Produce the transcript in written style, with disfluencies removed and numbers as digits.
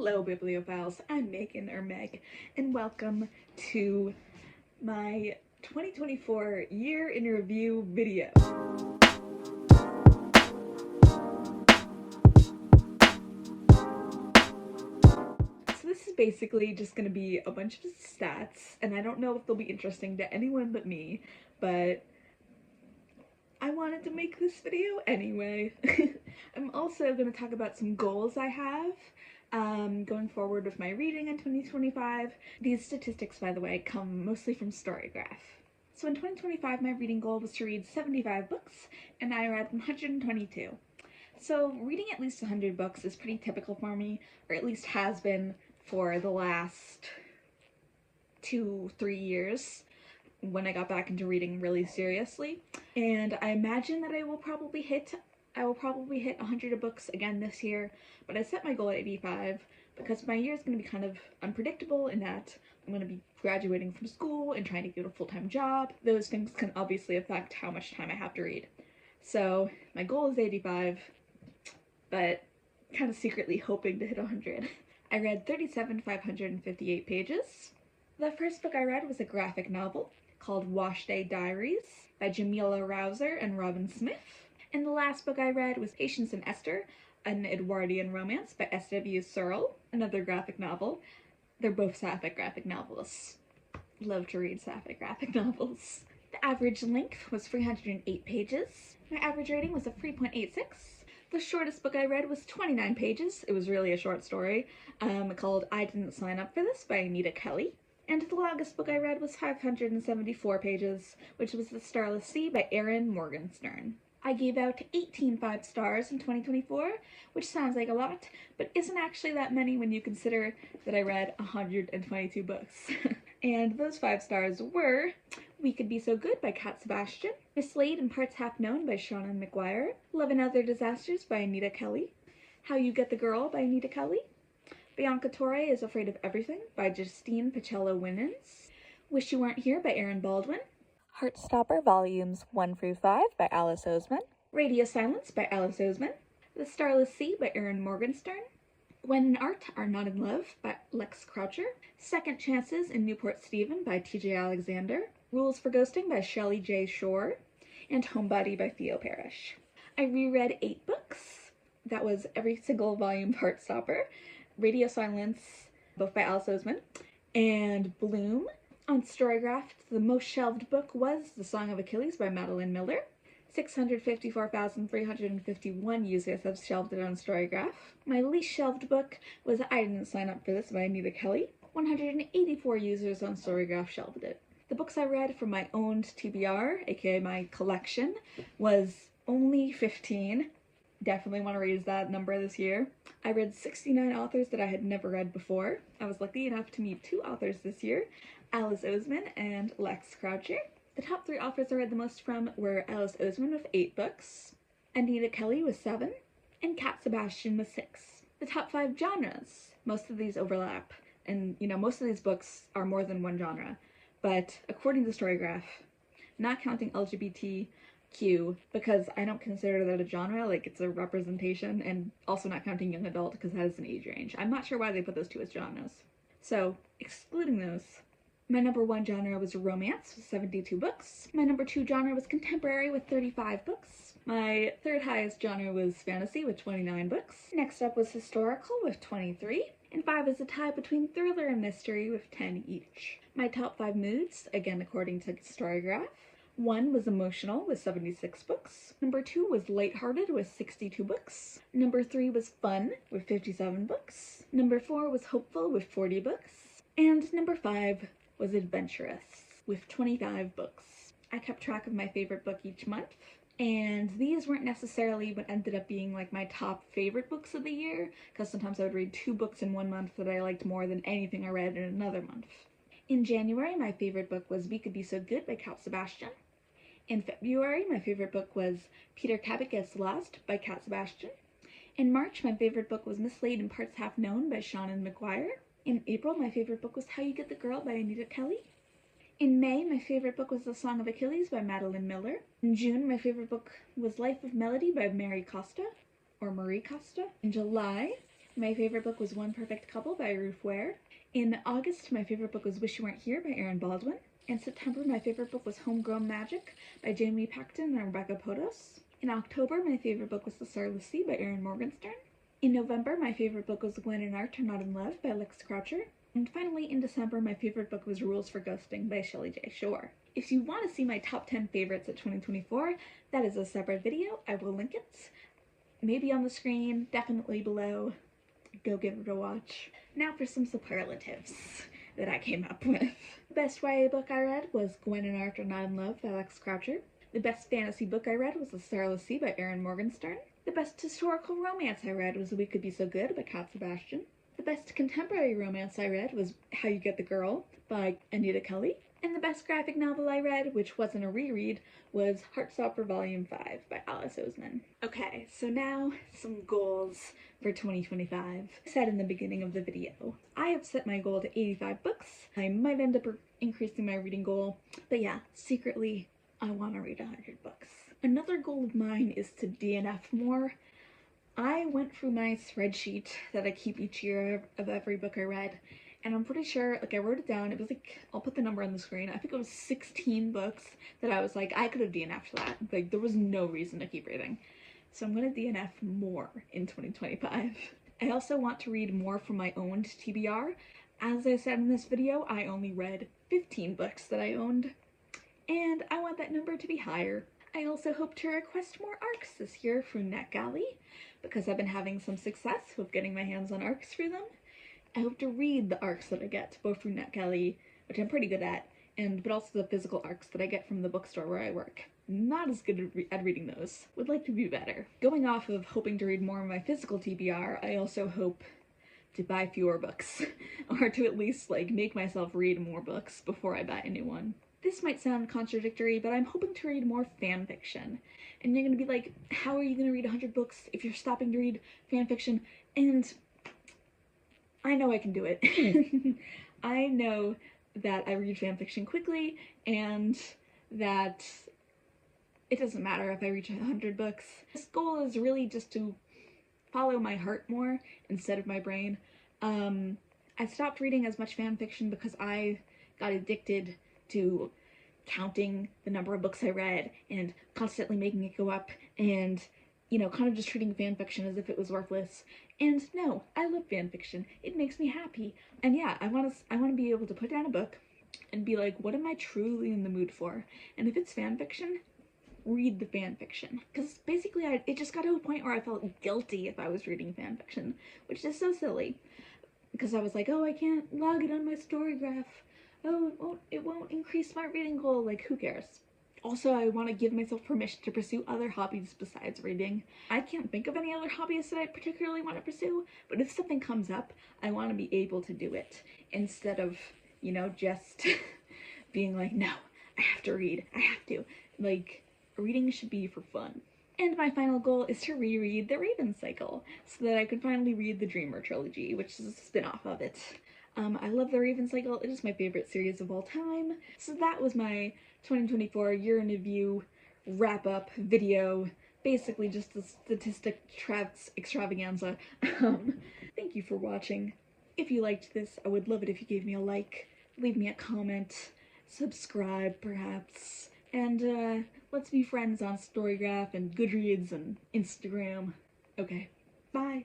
Hello, Bibliophiles. I'm Megan, or Meg, and welcome to my 2024 year in review video. So this is basically just going to be a bunch of stats, and I don't know if they'll be interesting to anyone but me, but I wanted to make this video anyway. I'm also going to talk about some goals I have going forward with my reading in 2025. These statistics, by the way, come mostly from Storygraph. So in 2025, my reading goal was to read 75 books, and I read 122. So reading at least 100 books is pretty typical for me, or at least has been for the last 2-3 years when I got back into reading really seriously. And I imagine that I will probably hit 100 books again this year, but I set my goal at 85 because my year is going to be kind of unpredictable in that I'm going to be graduating from school and trying to get a full-time job. Those things can obviously affect how much time I have to read. So my goal is 85, but kind of secretly hoping to hit 100. I read 558 pages. The first book I read was a graphic novel called Wash Day Diaries by Jamila Rouser and Robin Smith. And the last book I read was Patience and Esther, an Edwardian romance by S.W. Searle, another graphic novel. They're both sapphic graphic novels. Love to read sapphic graphic novels. The average length was 308 pages. My average rating was a 3.86. The shortest book I read was 29 pages. It was really a short story called I Didn't Sign Up for This by Anita Kelly. And the longest book I read was 574 pages, which was The Starless Sea by Erin Morgenstern. I gave out 18 5 stars in 2024, which sounds like a lot, but isn't actually that many when you consider that I read 122 books. And those 5 stars were We Could Be So Good by Cat Sebastian, Mislaid and Parts Half Known by Seanan McGuire, Love and Other Disasters by Anita Kelly, How You Get the Girl by Anita Kelly, Bianca Torre is Afraid of Everything by Justine Pacello-Winans, Wish You Weren't Here by Erin Baldwin, Heartstopper Volumes 1-5 by Alice Oseman, Radio Silence by Alice Oseman, The Starless Sea by Erin Morgenstern, When and Art Are Not in Love by Lex Croucher, Second Chances in Newport Stephen by T.J. Alexander, Rules for Ghosting by Shelley J. Shore, and Homebody by Theo Parrish. I reread 8 books. That was every single volume of Heartstopper, Radio Silence, both by Alice Oseman, and Bloom. On Storygraph, the most shelved book was The Song of Achilles by Madeline Miller. 654,351 users have shelved it on Storygraph. My least shelved book was I Didn't Sign Up for This by Anita Kelly. 184 users on Storygraph shelved it. The books I read from my owned TBR, aka my collection, was only 15. Definitely want to raise that number this year. I read 69 authors that I had never read before. I was lucky enough to meet 2 authors this year, Alice Oseman and Lex Croucher. The top 3 authors I read the most from were Alice Oseman with 8 books, Anita Kelly with 7, and Cat Sebastian with 6. The top 5 genres, most of these overlap, and most of these books are more than one genre, but according to Storygraph, not counting LGBTQ, because I don't consider that a genre, like it's a representation, and also not counting young adult because that is an age range. I'm not sure why they put those 2 as genres. So, excluding those, my number 1 genre was romance with 72 books. My number 2 genre was contemporary with 35 books. My third highest genre was fantasy with 29 books. Next up was historical with 23. And 5 is a tie between thriller and mystery with 10 each. My top 5 moods, again according to Storygraph. 1 was emotional with 76 books. Number 2 was lighthearted with 62 books. Number 3 was fun with 57 books. Number 4 was hopeful with 40 books. And number 5 was adventurous with 25 books. I kept track of my favorite book each month, and these weren't necessarily what ended up being like my top favorite books of the year, because sometimes I would read 2 books in one month that I liked more than anything I read in another month. In January, my favorite book was We Could Be So Good by Cat Sebastian. In February, my favorite book was Peter Cabot Gets Lost by Cat Sebastian. In March, my favorite book was Mislaid and Parts Half Known by Seanan McGuire. In April, my favorite book was How You Get the Girl by Anita Kelly. In May, my favorite book was The Song of Achilles by Madeline Miller. In June, my favorite book was Life of Melody by Marie Costa. In July, My favorite book was One Perfect Couple by Ruth Ware. In August, my favorite book was Wish You Weren't Here by Erin Baldwin. In September, my favorite book was Homegrown Magic by Jamie Paxton and Rebecca Potos. In October, my favorite book was The Starless Sea by Erin Morgenstern. In November, my favorite book was Gwen and Art Are Not in Love by Lex Croucher. And finally, in December, my favorite book was Rules for Ghosting by Shelley J. Shore. If you want to see my top 10 favorites of 2024, that is a separate video. I will link it. Maybe on the screen, definitely below. Go give it a watch. Now for some superlatives that I came up with. The best YA book I read was Gwen and Art Are Not in Love by Lex Croucher. The best fantasy book I read was The Starless Sea by Erin Morgenstern. The best historical romance I read was We Could Be So Good by Kat Sebastian. The best contemporary romance I read was How You Get the Girl by Anita Kelly. And the best graphic novel I read, which wasn't a reread, was Heartstopper Volume 5 by Alice Oseman. Okay, so now some goals for 2025. I said in the beginning of the video, I have set my goal to 85 books. I might end up increasing my reading goal, but yeah, secretly, I want to read 100 books. Another goal of mine is to DNF more. I went through my spreadsheet that I keep each year of every book I read, and I'm pretty sure, like, I wrote it down. It was like, I'll put the number on the screen. I think it was 16 books that I was like, I could have DNF'd that. Like, there was no reason to keep reading. So I'm gonna DNF more in 2025. I also want to read more from my owned TBR. As I said in this video, I only read 15 books that I owned, and I want that number to be higher. I also hope to request more ARCs this year through NetGalley, because I've been having some success with getting my hands on ARCs through them. I hope to read the ARCs that I get, both through NetGalley, which I'm pretty good at, but also the physical ARCs that I get from the bookstore where I work. Not as good at reading those. Would like to be better. Going off of hoping to read more of my physical TBR, I also hope to buy fewer books, or to at least, like, make myself read more books before I buy a new one. This might sound contradictory, but I'm hoping to read more fan fiction. And you're gonna be like, how are you gonna read 100 books if you're stopping to read fan fiction? And I know I can do it. I know that I read fan fiction quickly, and that it doesn't matter if I reach 100 books. This goal is really just to follow my heart more instead of my brain. I stopped reading as much fan fiction because I got addicted to counting the number of books I read and constantly making it go up, and, you know, kind of just treating fan fiction as if it was worthless. And no, I love fan fiction. It makes me happy. And yeah, I want to be able to put down a book and be like, what am I truly in the mood for? And if it's fan fiction, read the fan fiction. Because basically it just got to a point where I felt guilty if I was reading fan fiction, which is so silly. Because I was like, oh, I can't log it on my Storygraph. Oh, it won't increase my reading goal. Like, who cares? Also, I want to give myself permission to pursue other hobbies besides reading. I can't think of any other hobbies that I particularly want to pursue, but if something comes up, I want to be able to do it instead of, you know, just being like, no, I have to read. I have to. Like, reading should be for fun. And my final goal is to reread The Raven Cycle so that I can finally read the Dreamer trilogy, which is a spin-off of it. I love The Raven Cycle. It is my favorite series of all time. So that was my 2024 year in review wrap-up video. Basically just a statistic extravaganza. Thank you for watching. If you liked this, I would love it if you gave me a like, leave me a comment, subscribe perhaps, and let's be friends on Storygraph and Goodreads and Instagram. Okay, bye!